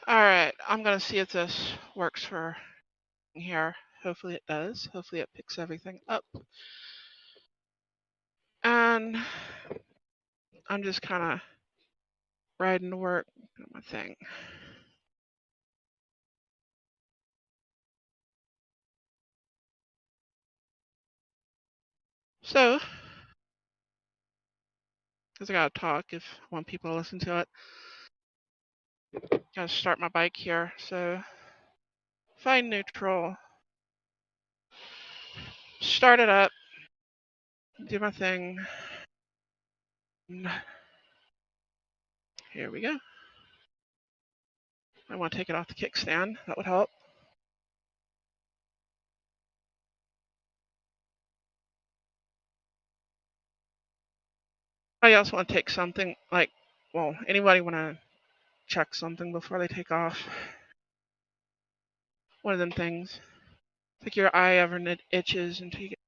Alright, I'm gonna see if this works for here. Hopefully it does. Hopefully it picks everything up. And I'm just kind of riding to work on my thing. So, because I gotta talk if I want people to listen to it. Gotta start my bike here. So, find neutral. Start it up. Do my thing. Here we go. I want to take it off the kickstand. That would help. I also want to take something like, well, anybody want to check something before they take off? One of them things. It's like your eye ever itches until you get.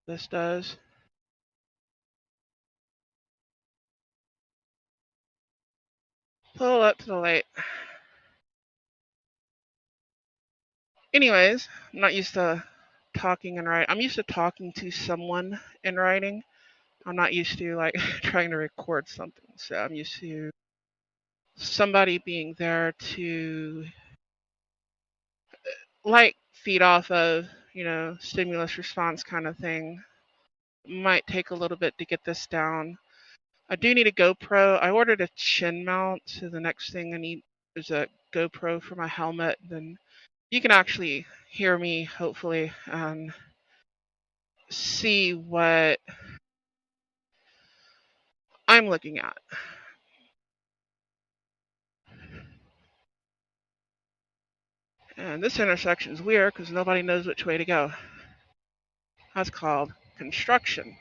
This does. Pull up to the light. Anyways, I'm not used to talking and writing. I'm used to talking to someone and writing. I'm not used to like trying to record something. So I'm used to somebody being there to like feed off of, stimulus response kind of thing. Might take a little bit to get this down. I do need a GoPro. I ordered a chin mount, so the next thing I need is a GoPro for my helmet. Then you can actually hear me, hopefully, and see what I'm looking at. And this intersection is weird because nobody knows which way to go. That's called construction.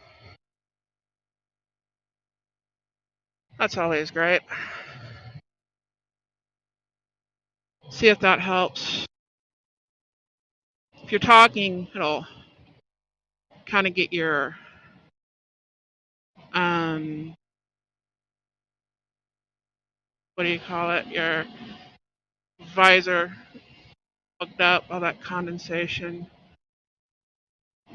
That's always great. See if that helps. If you're talking, it'll kind of get your what do you call it? Your visor plugged up, all that condensation.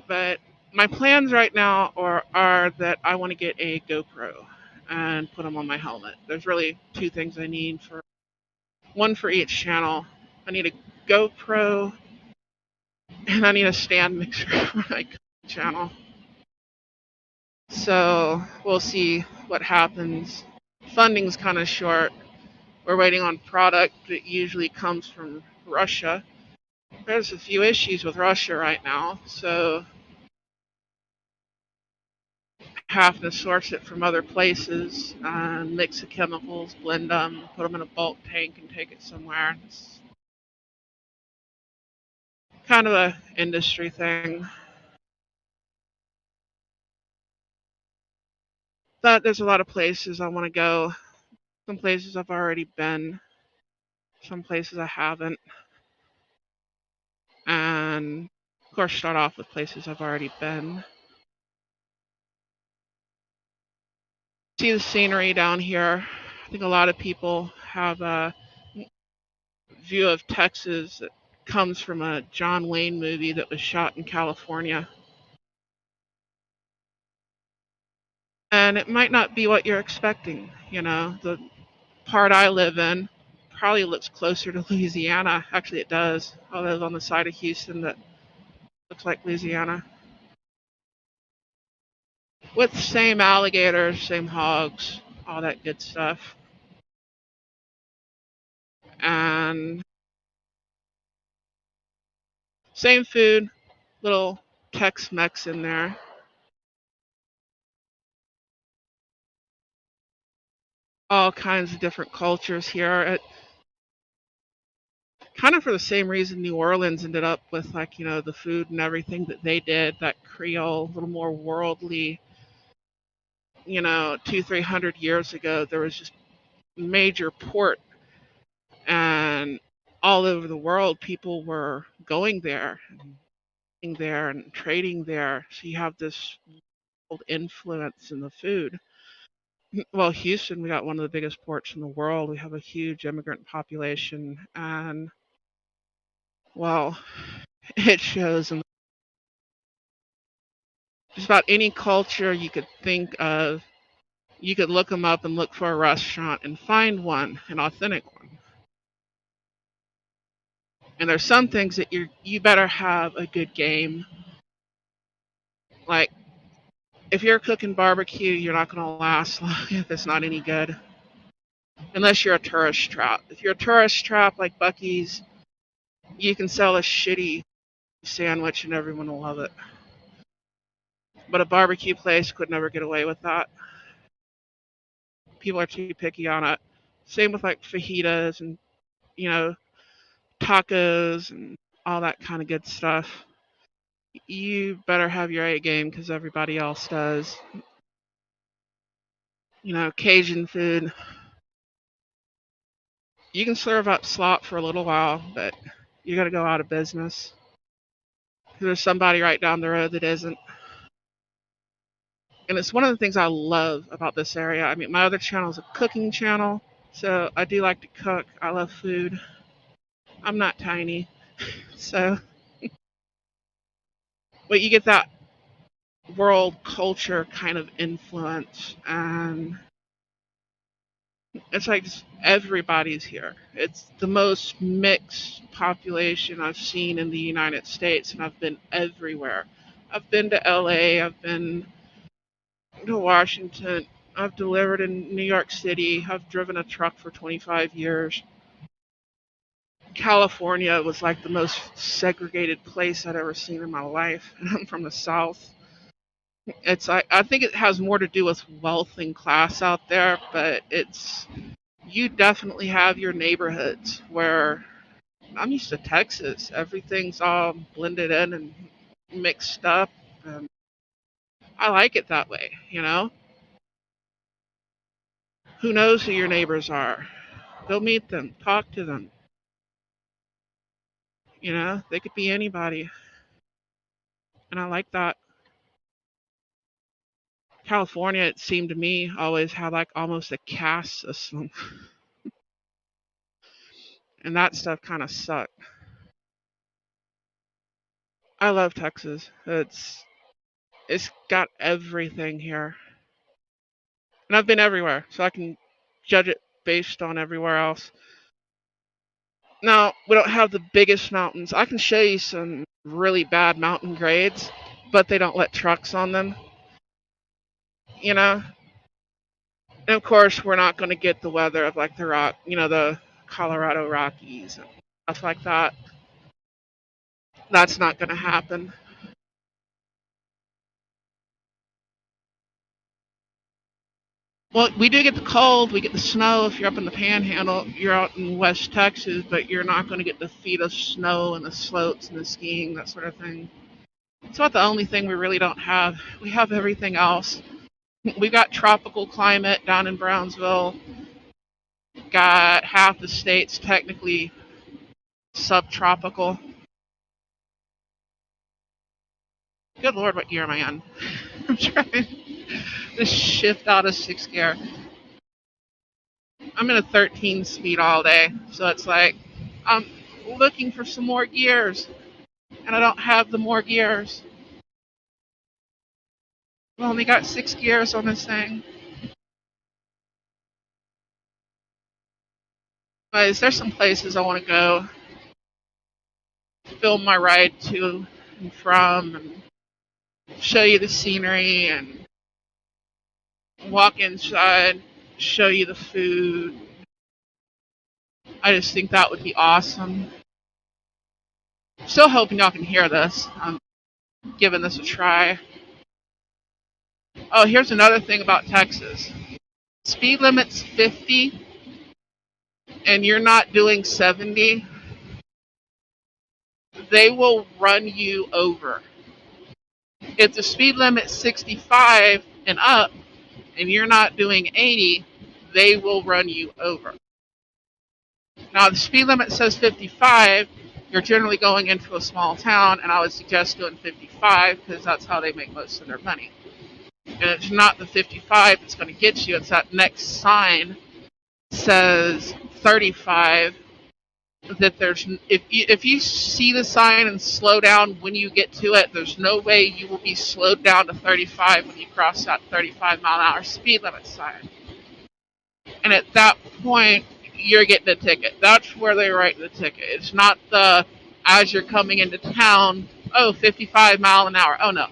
But my plans right now are that I want to get a GoPro and put them on my helmet. There's really two things I need for one for each channel. I need a GoPro and I need a stand mixer for my channel. So we'll see what happens. Funding's kind of short. We're waiting on product that usually comes from Russia. There's a few issues with Russia right now, so having to source it from other places and mix the chemicals, blend them, put them in a bulk tank, and take it somewhere. It's kind of a industry thing. But there's a lot of places I want to go. Some places I've already been, some places I haven't. And of course, start off with places I've already been. See the scenery down here. I think a lot of people have a view of Texas that comes from a John Wayne movie that was shot in California. And it might not be what you're expecting. The part I live in probably looks closer to Louisiana. Actually, it does. I live on the side of Houston that looks like Louisiana. With same alligators, same hogs, all that good stuff. And same food, little Tex-Mex in there. All kinds of different cultures here. Kind of for the same reason New Orleans ended up with the food and everything that they did, that Creole, a little more worldly. 200-300 years ago, there was just major port and and all over the world, people were going there and eating there and trading there. So you have this world influence in the food. Well, Houston, we got one of the biggest ports in the world. We have a huge immigrant population, and well, it shows in just about any culture you could think of. You could look them up and look for a restaurant and find one, an authentic one. And there's some things that you better have a good game. Like if you're cooking barbecue, you're not going to last long if it's not any good, unless you're a tourist trap. If you're a tourist trap like Buc-ee's, you can sell a shitty sandwich and everyone will love it. But a barbecue place could never get away with that. People are too picky on it. Same with like fajitas and, you know, tacos and all that kind of good stuff. You better have your A game because everybody else does. You know, Cajun food. You can serve up slop for a little while, but you're going to go out of business. There's somebody right down the road that isn't. And it's one of the things I love about this area. I mean, my other channel is a cooking channel, so I do like to cook. I love food. I'm not tiny. So, but you get that world culture kind of influence, and it's like everybody's here. It's the most mixed population I've seen in the United States, and I've been everywhere. I've been to LA, I've been to Washington, I've delivered in New York City, I've driven a truck for 25 years. California was like the most segregated place I'd ever seen in my life. And I'm from the South. It's I think it has more to do with wealth and class out there, but it's you definitely have your neighborhoods where I'm used to Texas. Everything's all blended in and mixed up, and I like it that way, you know? Who knows who your neighbors are? Go meet them, talk to them. You know, they could be anybody, and I like that. California, it seemed to me, always had like almost a caste system, and that stuff kind of sucked. I love Texas. It's got everything here, and I've been everywhere, so I can judge it based on everywhere else. Now, we don't have the biggest mountains. I can show you some really bad mountain grades, but they don't let trucks on them, you know? And of course, we're not going to get the weather of like the Colorado Rockies and stuff like that. That's not going to happen. Well, we do get the cold, we get the snow if you're up in the panhandle, you're out in West Texas, but you're not going to get the feet of snow and the slopes and the skiing, that sort of thing. It's about the only thing we really don't have. We have everything else. We've got tropical climate down in Brownsville. Got half the state's technically subtropical. Good Lord, what gear am I on? I'm trying to shift out of sixth gear. I'm in a 13 speed all day, so it's like I'm looking for some more gears, and I don't have the more gears. I've only got 6 gears on this thing. But there's some places I want to go, film my ride to and from, and show you the scenery, and walk inside, show you the food. I just think that would be awesome. Still hoping y'all can hear this. I'm giving this a try. Oh, here's another thing about Texas. Speed limit's 50 and you're not doing 70, they will run you over. If the speed limit's 65 and up and you're not doing 80, they will run you over. Now, the speed limit says 55. You're generally going into a small town, and I would suggest doing 55 because that's how they make most of their money. And it's not the 55 that's going to get you, it's that next sign says 35. That there's if you see the sign and slow down when you get to it, there's no way you will be slowed down to 35 when you cross that 35-mile-an-hour speed limit sign. And at that point, you're getting a ticket. That's where they write the ticket. It's not the as you're coming into town, oh, 55 mile an hour. Oh no.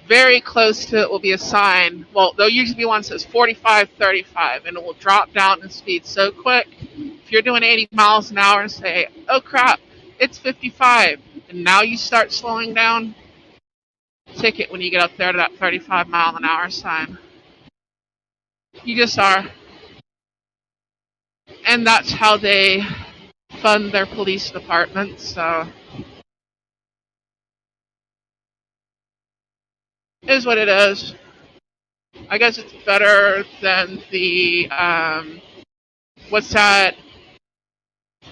Very close to it will be a sign. Well, there'll usually be one that says 45, 35, and it will drop down in speed so quick. If you're doing 80 miles an hour and say, oh crap, it's 55, and now you start slowing down, ticket when you get up there to that 35 mile an hour sign. You just are. And that's how they fund their police departments. So it is what it is. I guess it's better than the what's that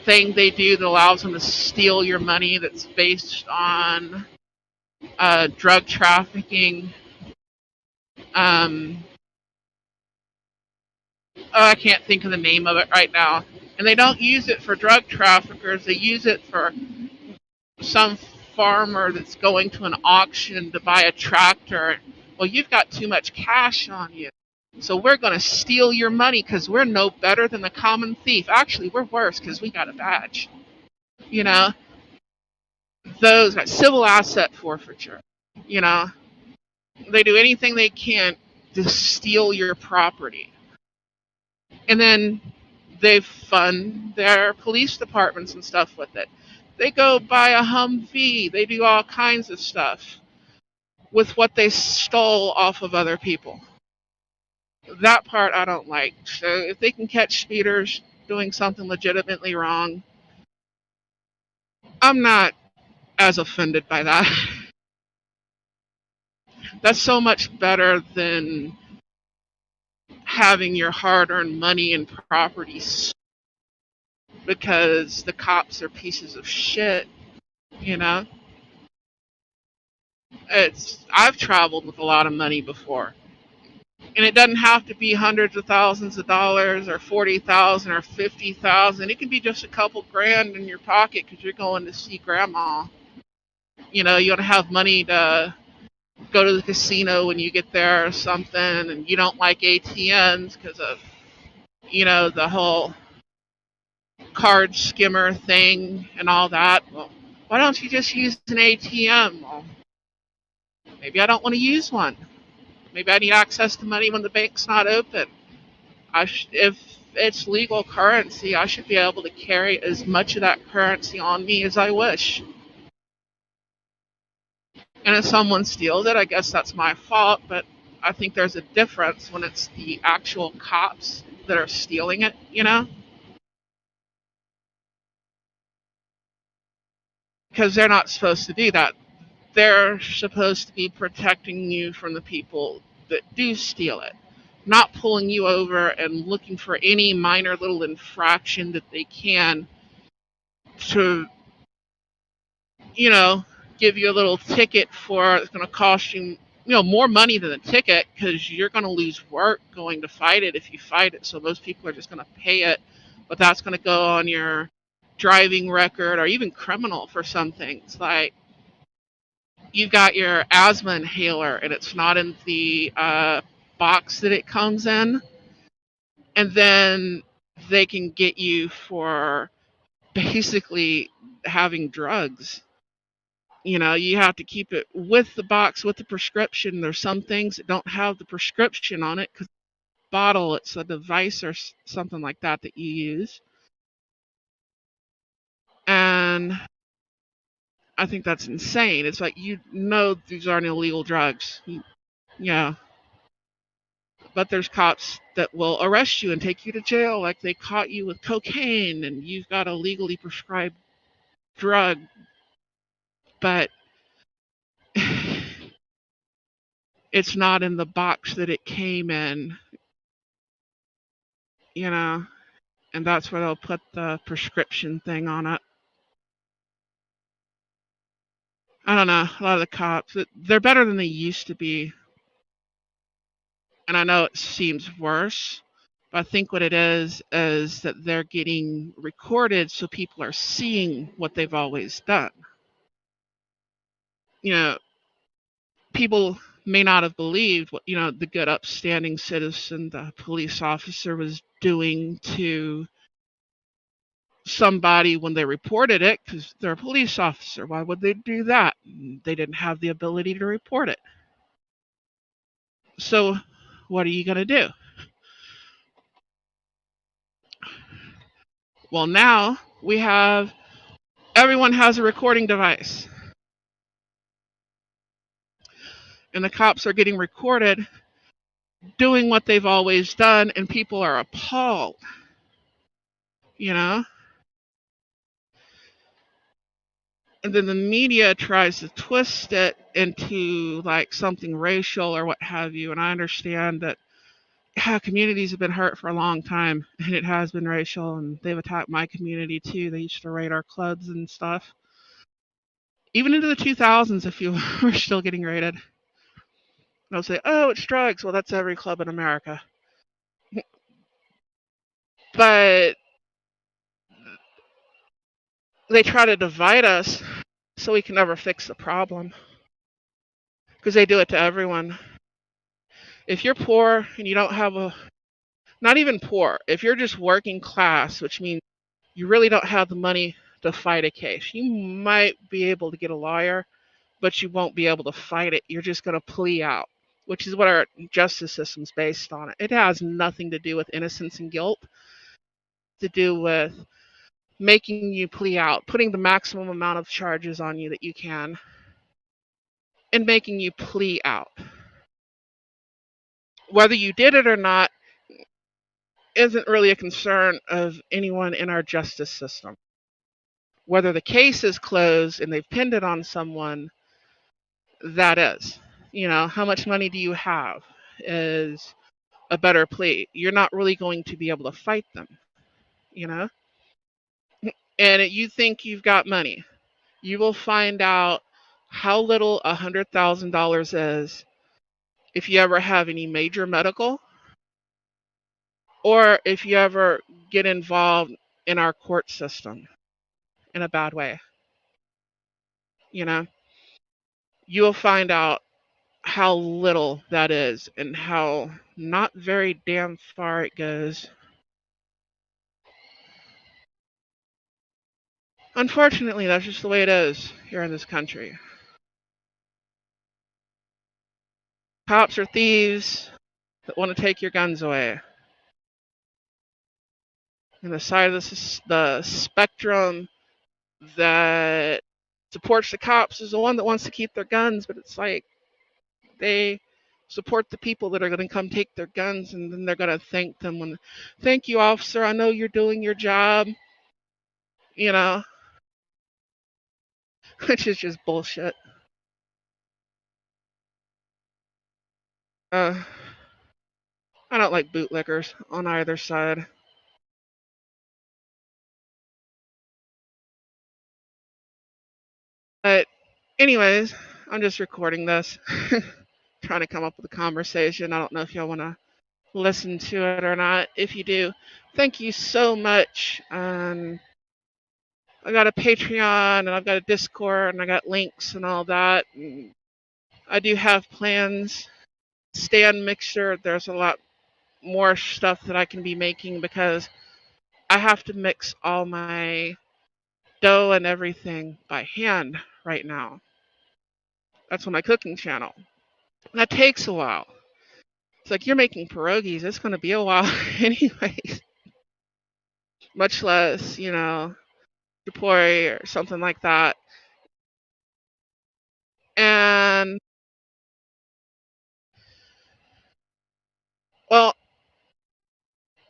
thing they do that allows them to steal your money that's based on drug trafficking. I can't think of the name of it right now. And they don't use it for drug traffickers. They use it for some farmer that's going to an auction to buy a tractor. Well, you've got too much cash on you. So we're going to steal your money because we're no better than the common thief. Actually, we're worse because we got a badge. You know, those got civil asset forfeiture. You know, they do anything they can to steal your property. And then they fund their police departments and stuff with it. They go buy a Humvee. They do all kinds of stuff with what they stole off of other people. That part I don't like. So if they can catch speeders doing something legitimately wrong, I'm not as offended by that. That's so much better than having your hard-earned money and properties because the cops are pieces of shit, you know? I've traveled with a lot of money before. And it doesn't have to be hundreds of thousands of dollars or 40,000 or 50,000. It can be just a couple grand in your pocket because you're going to see grandma. You know, you want to have money to go to the casino when you get there or something, and you don't like ATMs because of, you know, the whole card skimmer thing and all that. Well, why don't you just use an ATM? Well, maybe I don't want to use one. Maybe I need access to money when the bank's not open. If it's legal currency, I should be able to carry as much of that currency on me as I wish. And if someone steals it, I guess that's my fault, but I think there's a difference when it's the actual cops that are stealing it, you know? Because they're not supposed to do that. They're supposed to be protecting you from the people that do steal it, not pulling you over and looking for any minor little infraction that they can to, you know, give you a little ticket for it's going to cost you, you know, more money than a ticket because you're going to lose work going to fight it if you fight it. So most people are just going to pay it, but that's going to go on your driving record or even criminal for some things. Like you've got your asthma inhaler and it's not in the box that it comes in, and then they can get you for basically having drugs. You know, you have to keep it with the box with the prescription. There's some things that don't have the prescription on it because bottle, it's a device or something like that that you use. And I think that's insane. It's like, you know, these aren't illegal drugs. Yeah. But there's cops that will arrest you and take you to jail like they caught you with cocaine and you've got a legally prescribed drug. But it's not in the box that it came in, you know. and that's where they'll put the prescription thing on it. I don't know, a lot of the cops, they're better than they used to be. And I know it seems worse, but I think what it is that they're getting recorded so people are seeing what they've always done. You know, people may not have believed what, the good upstanding citizen, the police officer was doing to somebody when they reported it, because they're a police officer. Why would they do that? They didn't have the ability to report it. So what are you going to do? Well, now everyone has a recording device. And the cops are getting recorded doing what they've always done, and people are appalled, you know? And then the media tries to twist it into like something racial or what have you. And I understand that communities have been hurt for a long time, and it has been racial, and they've attacked my community too. They used to raid our clubs and stuff. Even into the 2000s, if you were still getting raided. They'll say, oh, it's drugs. Well, that's every club in America. But they try to divide us so we can never fix the problem. Because they do it to everyone. If you're poor and you don't have not even poor, if you're just working class, which means you really don't have the money to fight a case, you might be able to get a lawyer, but you won't be able to fight it. You're just going to plea out, which is what our justice system's based on. It has nothing to do with innocence and guilt, to do with making you plea out, putting the maximum amount of charges on you that you can, and making you plea out. Whether you did it or not isn't really a concern of anyone in our justice system. Whether the case is closed and they've pinned it on someone, that is. How much money do you have is a better plea. You're not really going to be able to fight them, And you think you've got money. You will find out how little $100,000 is if you ever have any major medical, or if you ever get involved in our court system in a bad way. You will find out how little that is and how not very damn far it goes. Unfortunately, that's just the way it is here in this country. Cops are thieves that want to take your guns away. And the side of the spectrum that supports the cops is the one that wants to keep their guns, but it's like they support the people that are going to come take their guns, and then they're going to thank them thank you, officer, I know you're doing your job, which is just bullshit. I don't like bootlickers on either side. But anyways, I'm just recording this, trying to come up with a conversation. I don't know if y'all want to listen to it or not. If you do, thank you so much. I got a Patreon, and I've got a Discord, and I got links and all that. And I do have plans. Stand Mixer, there's a lot more stuff that I can be making, because I have to mix all my dough and everything by hand right now. That's on my cooking channel. That takes a while. It's like you're making pierogies. It's going to be a while anyways. Much less, chapori or something like that. And, well,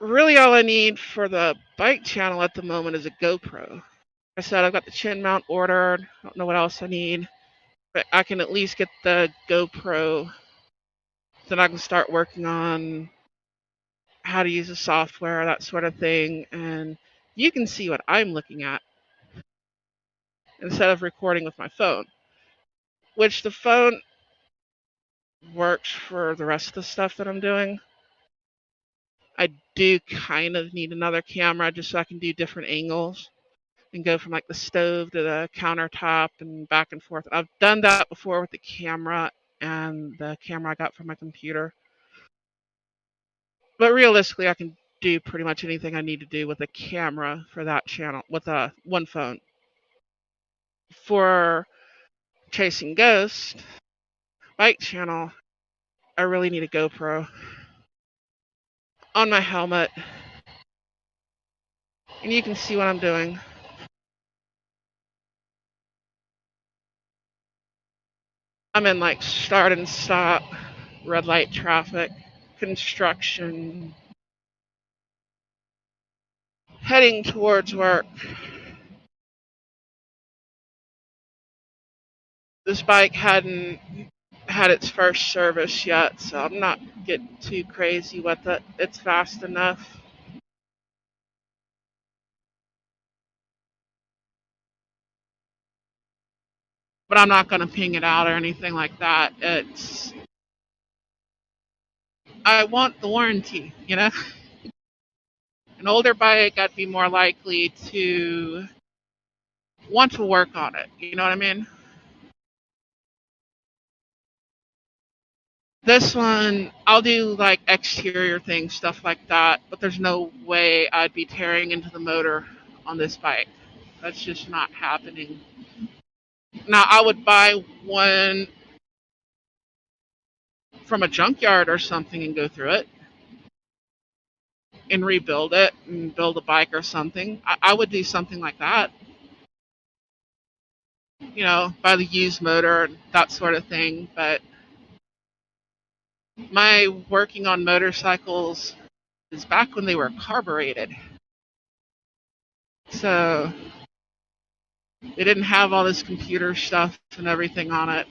really all I need for the bike channel at the moment is a GoPro. I said I've got the chin mount ordered. I don't know what else I need, but I can at least get the GoPro. Then I can start working on how to use the software, that sort of thing, and you can see what I'm looking at instead of recording with my phone, which the phone works for the rest of the stuff that I'm doing. I do kind of need another camera just so I can do different angles and go from like the stove to the countertop and back and forth. I've done that before with the camera and the camera I got from my computer. But realistically, I can do pretty much anything I need to do with a camera for that channel with a one phone. For chasing ghosts bike channel, I really need a GoPro on my helmet, and you can see what I'm doing. I'm in like start and stop, red light traffic, construction, heading towards work. This bike hadn't had its first service yet, so I'm not getting too crazy with it. It's fast enough. But I'm not going to ping it out or anything like that. I want the warranty, you know? An older bike, I'd be more likely to want to work on it. You know what I mean? This one, I'll do like exterior things, stuff like that, but there's no way I'd be tearing into the motor on this bike. That's just not happening. Now, I would buy one from a junkyard or something and go through it and rebuild it and build a bike or something. I would do something like that, buy the used motor and that sort of thing. But my working on motorcycles is back when they were carbureted. So they didn't have all this computer stuff and everything on it.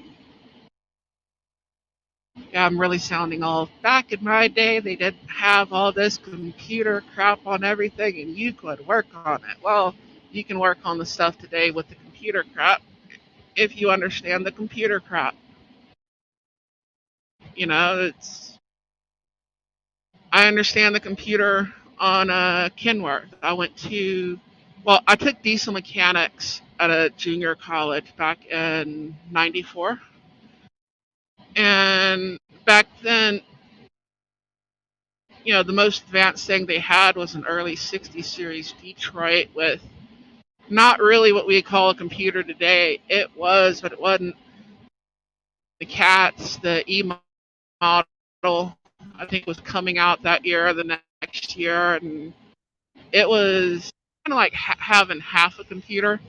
Yeah, I'm really sounding old. Back in my day, they didn't have all this computer crap on everything, and you could work on it. Well, you can work on the stuff today with the computer crap if you understand the computer crap. It's I understand the computer on Kenworth. I took diesel mechanics at a junior college back in '94, and back then, the most advanced thing they had was an early '60 series Detroit with not really what we call a computer today. It was, but it wasn't. The CATS, the E model, I think was coming out that year or the next year, and it was kind of like having half a computer.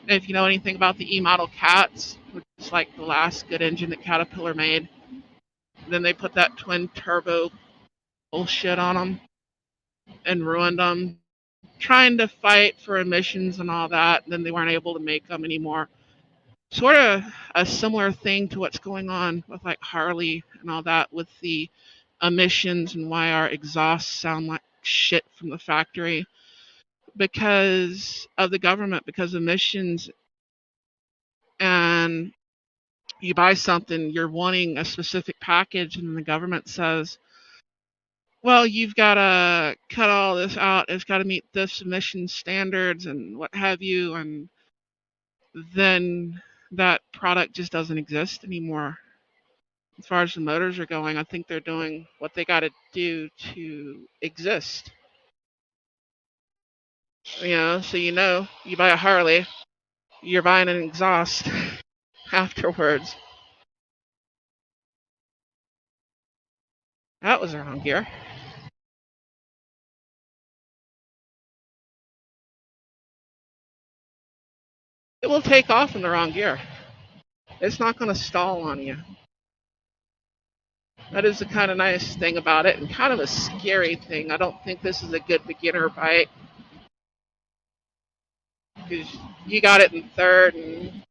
If you know anything about the E model CATS, which is like the last good engine that Caterpillar made, then they put that twin turbo bullshit on them and ruined them. Trying to fight for emissions and all that, and then they weren't able to make them anymore. Sort of a similar thing to what's going on with like Harley and all that with the emissions and why our exhausts sound like shit from the factory because of the government, because emissions. And you buy something, you're wanting a specific package, and the government says, well, you've got to cut all this out. It's got to meet this emission standards and what have you. And then that product just doesn't exist anymore. As far as the motors are going, I think they're doing what they got to do to exist. So you buy a Harley, you're buying an exhaust afterwards. That was the wrong gear. It will take off in the wrong gear. It's not going to stall on you. That is the kind of nice thing about it, and kind of a scary thing. I don't think this is a good beginner bike because you got it in third and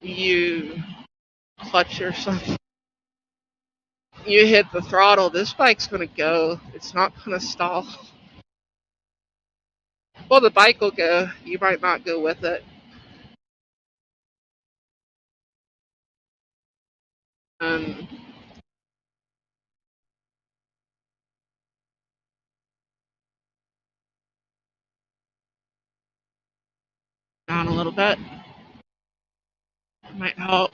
you clutch or something. you hit the throttle, this bike's gonna go. It's not gonna stall. Well, the bike will go. You might not go with it. And down a little bit might help.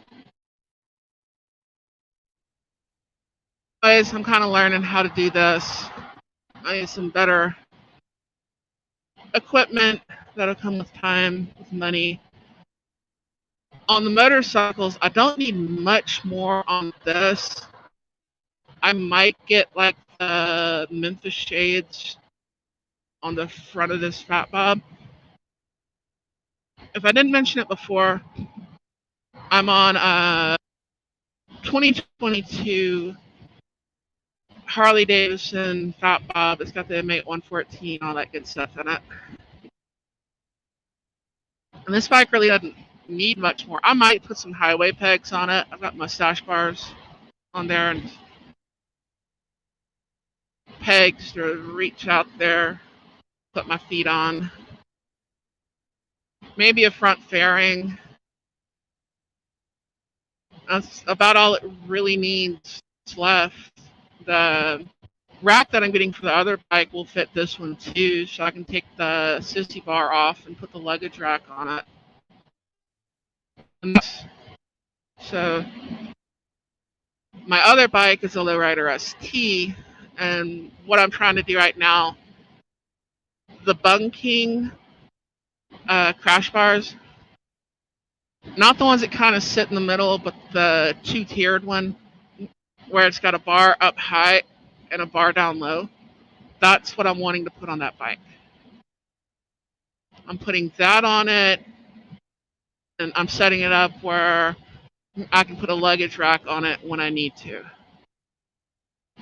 Anyways, I'm kind of learning how to do this. I need some better equipment that'll come with time, with money. On the motorcycles, I don't need much more on this. I might get like the Memphis shades on the front of this fat bob. If I didn't mention it before, I'm on a 2022 Harley Davidson fat bob. It's got the M8 114, all that good stuff in it. And this bike really doesn't need much more. I might put some highway pegs on it. I've got mustache bars on there and pegs to reach out there, put my feet on. Maybe a front fairing. That's about all it really needs left. The rack that I'm getting for the other bike will fit this one too, so I can take the sissy bar off and put the luggage rack on it. So my other bike is a Lowrider ST, and what I'm trying to do right now, the Bung King crash bars, not the ones that kind of sit in the middle, but the two-tiered one where it's got a bar up high and a bar down low. That's what I'm wanting to put on that bike. I'm putting that on it, and I'm setting it up where I can put a luggage rack on it when I need to.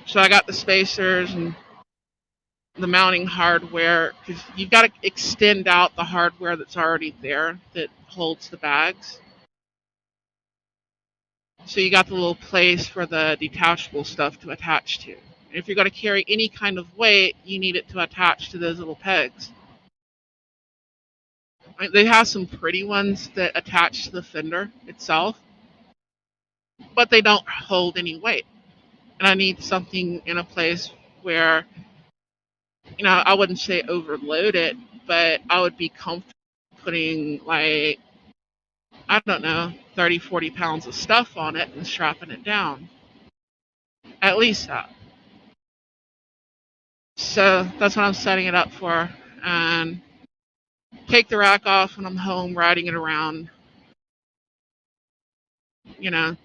So I got the spacers and the mounting hardware, because you've got to extend out the hardware that's already there that holds the bags. So you got the little place for the detachable stuff to attach to. If you're going to carry any kind of weight, you need it to attach to those little pegs. They have some pretty ones that attach to the fender itself, but they don't hold any weight. And I need something in a place where, I wouldn't say overload it, but I would be comfortable putting, like, I don't know, 30, 40 pounds of stuff on it and strapping it down. At least that. So that's what I'm setting it up for. And take the rack off when I'm home, riding it around. You know,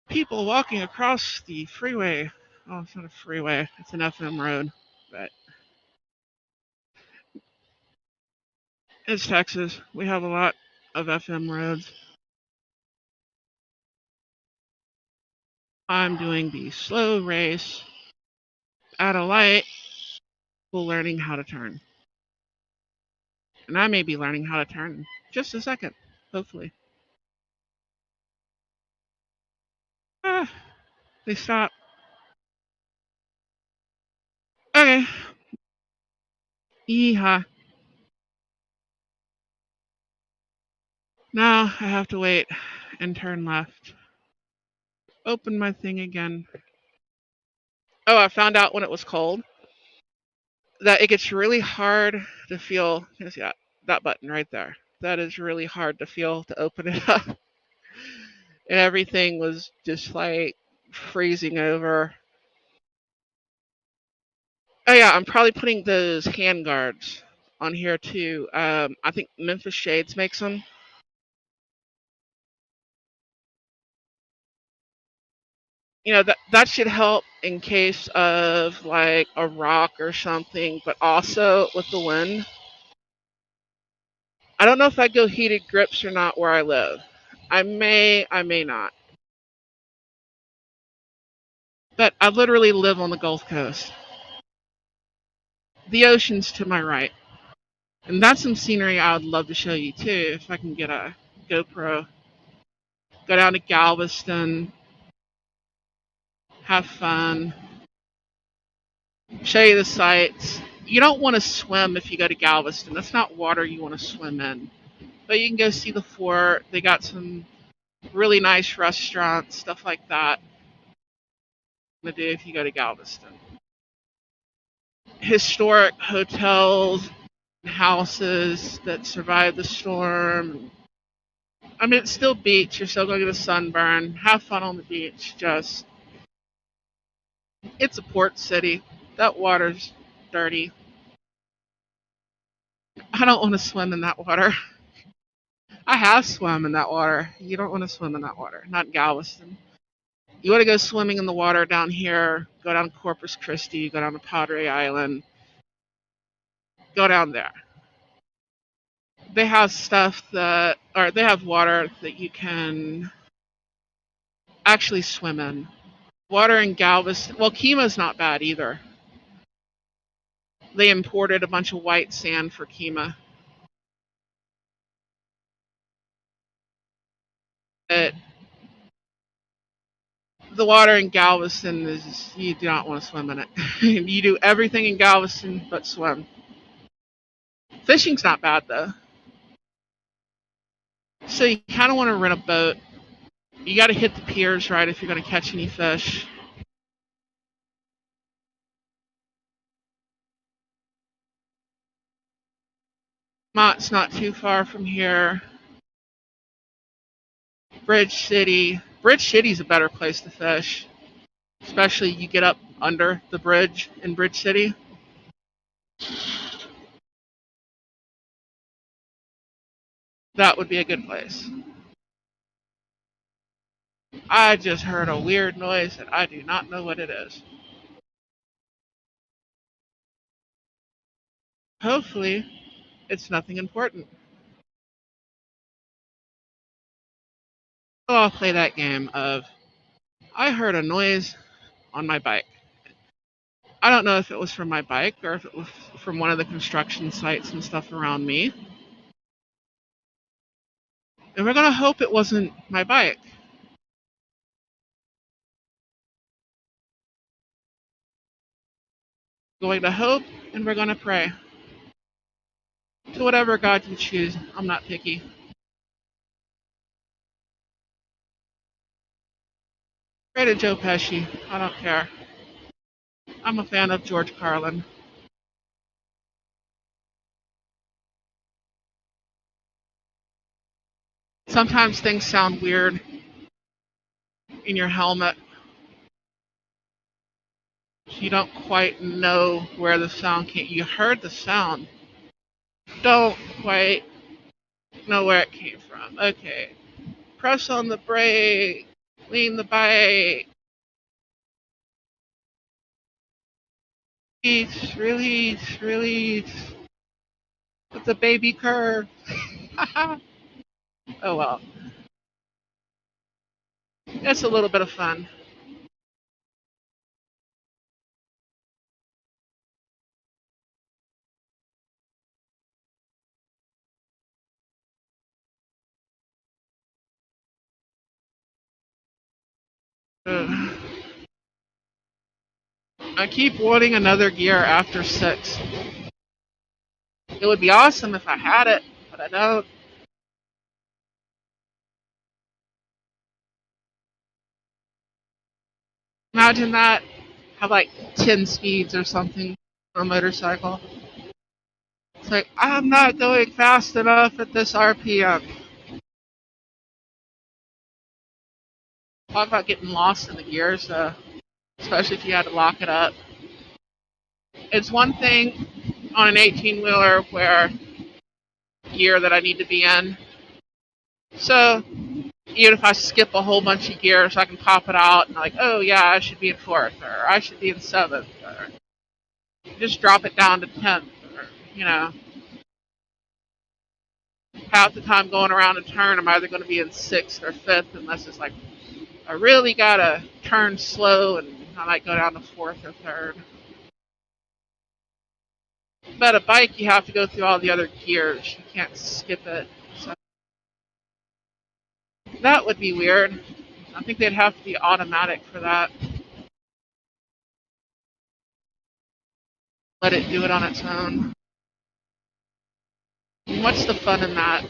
people walking across the freeway. Oh, it's not a freeway, it's an FM road. But it's Texas. We have a lot of FM roads. I'm doing the slow race at a light, learning how to turn. And I may be learning how to turn in just a second, hopefully. Ah, they stop. Okay. Yeehaw. Now I have to wait and turn left. Open my thing again. Oh, I found out when it was cold that it gets really hard to feel. You see that button right there? That is really hard to feel to open it up. And everything was just like freezing over. Oh yeah, I'm probably putting those hand guards on here too. I think Memphis Shades makes them. That should help in case of like a rock or something, but also with the wind. I don't know if I go heated grips or not where I live. I may not. But I literally live on the Gulf Coast. The ocean's to my right. And that's some scenery I would love to show you too if I can get a GoPro. Go down to Galveston, have fun, show you the sights. You don't want to swim if you go to Galveston. That's not water you want to swim in. But you can go see the fort. They got some really nice restaurants, stuff like that to do if you go to Galveston. Historic hotels, houses that survived the storm. I mean, it's still beach. You're still going to get a sunburn. Have fun on the beach. Just, it's a port city. That water's dirty. I don't want to swim in that water. I have swum in that water. You don't want to swim in that water. Not in Galveston. You want to go swimming in the water down here. Go down to Corpus Christi. Go down to Padre Island. Go down there. They have stuff that, or they have water that you can actually swim in. Water in Galveston. Well, Kima's not bad either. They imported a bunch of white sand for Kima. But the water in Galveston is, you do not want to swim in it. You do everything in Galveston but swim. Fishing's not bad though. So you kind of want to rent a boat. You got to hit the piers right if you're going to catch any fish. Mott's not too far from here. Bridge City. Bridge City's a better place to fish. Especially you get up under the bridge in Bridge City. That would be a good place. I just heard a weird noise and I do not know what it is. Hopefully, it's nothing important. So I'll play that game of I heard a noise on my bike. I don't know if it was from my bike or if it was from one of the construction sites and stuff around me. And we're going to hope it wasn't my bike. Going to hope and we're going to pray. To whatever God you choose. I'm not picky. Pray to Joe Pesci. I don't care. I'm a fan of George Carlin. Sometimes things sound weird in your helmet. You don't quite know where the sound came. You heard the sound. Don't quite know where it came from. Okay. Press on the brake. Lean the bike. Release, release, release. With the baby curve. Oh well. It's a little bit of fun. Ugh. I keep wanting another gear after 6. It would be awesome if I had it, but I don't. Imagine that. Have like 10 speeds or something for a motorcycle. It's like, I'm not going fast enough at this RPM. Talk about getting lost in the gears, especially if you had to lock it up. It's one thing on an 18-wheeler where gear that I need to be in. So even if I skip a whole bunch of gears, I can pop it out and like, oh yeah, I should be in 4th, or I should be in 7th, or just drop it down to 10th, or, you know. Half the time going around a turn, I'm either going to be in 6th or 5th, unless it's like, I really got to turn slow, and I might go down to 4th or 3rd. But a bike, you have to go through all the other gears. You can't skip it. So that would be weird. I think they'd have to be automatic for that. Let it do it on its own. What's the fun in that?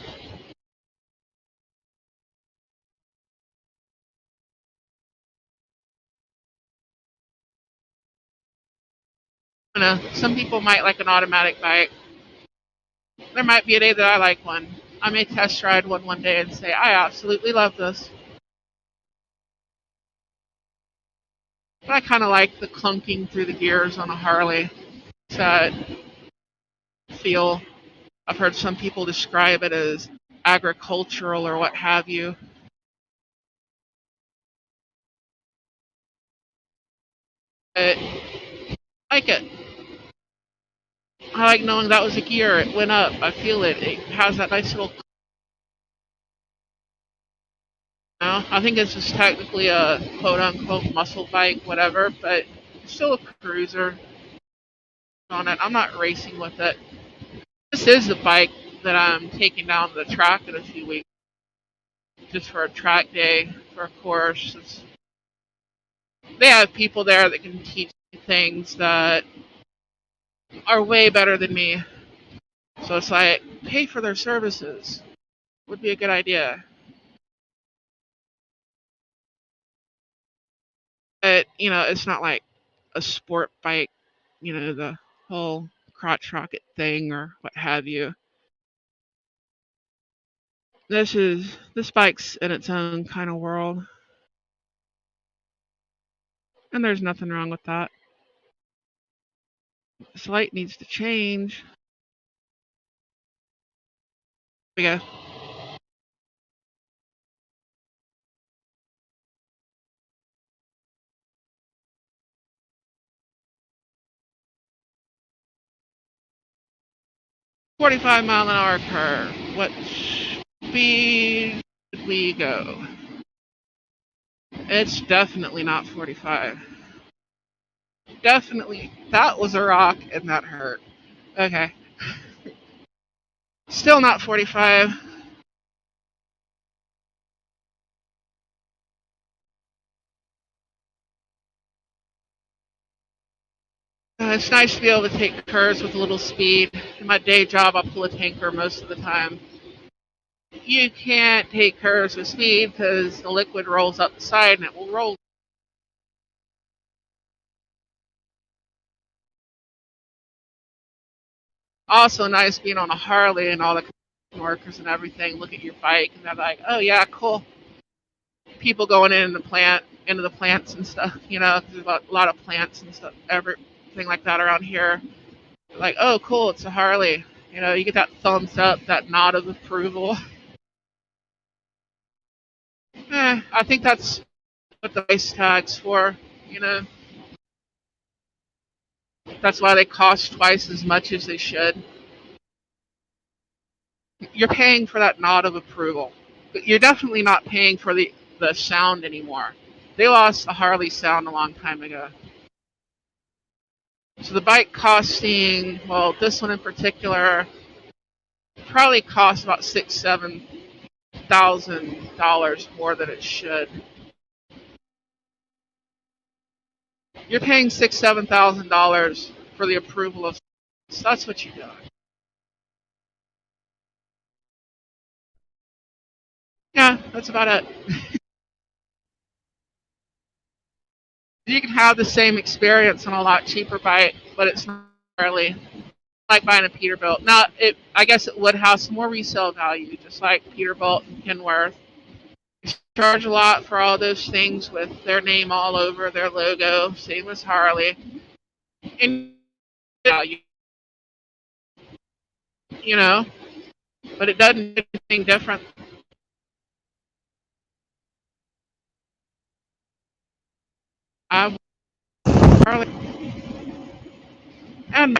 You know, some people might like an automatic bike. There might be a day that I like one. I may test ride one day and say, I absolutely love this. But I kind of like the clunking through the gears on a Harley. That feel. I've heard some people describe it as agricultural or what have you. But I like it. I like knowing that was a gear. It went up. I feel it. It has that nice little. I think it's just technically a quote unquote muscle bike, whatever, but it's still a cruiser on it. I'm not racing with it. This is the bike that I'm taking down to the track in a few weeks, just for a track day, for a course. They have people there that can teach me things that are way better than me. So it's like, pay for their services would be a good idea. But, it's not like a sport bike, the whole crotch rocket thing or what have you. This bike's in its own kind of world, and there's nothing wrong with that. This light needs to change. We go. 45-mile-an-hour curve. What speed did we go? It's definitely not 45. Definitely, that was a rock and that hurt. Okay. Still not 45. It's nice to be able to take curves with a little speed. In my day job, I pull a tanker most of the time. You can't take curves with speed because the liquid rolls up the side and it will roll. Also nice being on a Harley and all the workers and everything look at your bike and they're like, oh yeah, cool. People going into the plants and stuff, there's a lot of plants and stuff, everything like that around here. Like, oh cool, it's a Harley. You get that thumbs up, that nod of approval. I think that's what the price tag's for. You know, that's why they cost twice as much as they should. You're paying for that nod of approval. But you're definitely not paying for the sound anymore. They lost the Harley sound a long time ago. So the bike costing, well, this one in particular, probably costs about $6,000-7,000 more than it should. You're paying $6,000-7,000 for the approval of. So that's what you're doing. Yeah, that's about it. You can have the same experience on a lot cheaper bike, but it's not really like buying a Peterbilt. Now, I guess it would have some more resale value, just like Peterbilt and Kenworth. They charge a lot for all those things with their name all over their logo, same as Harley. And value, you know, but it doesn't do anything different. I Harley and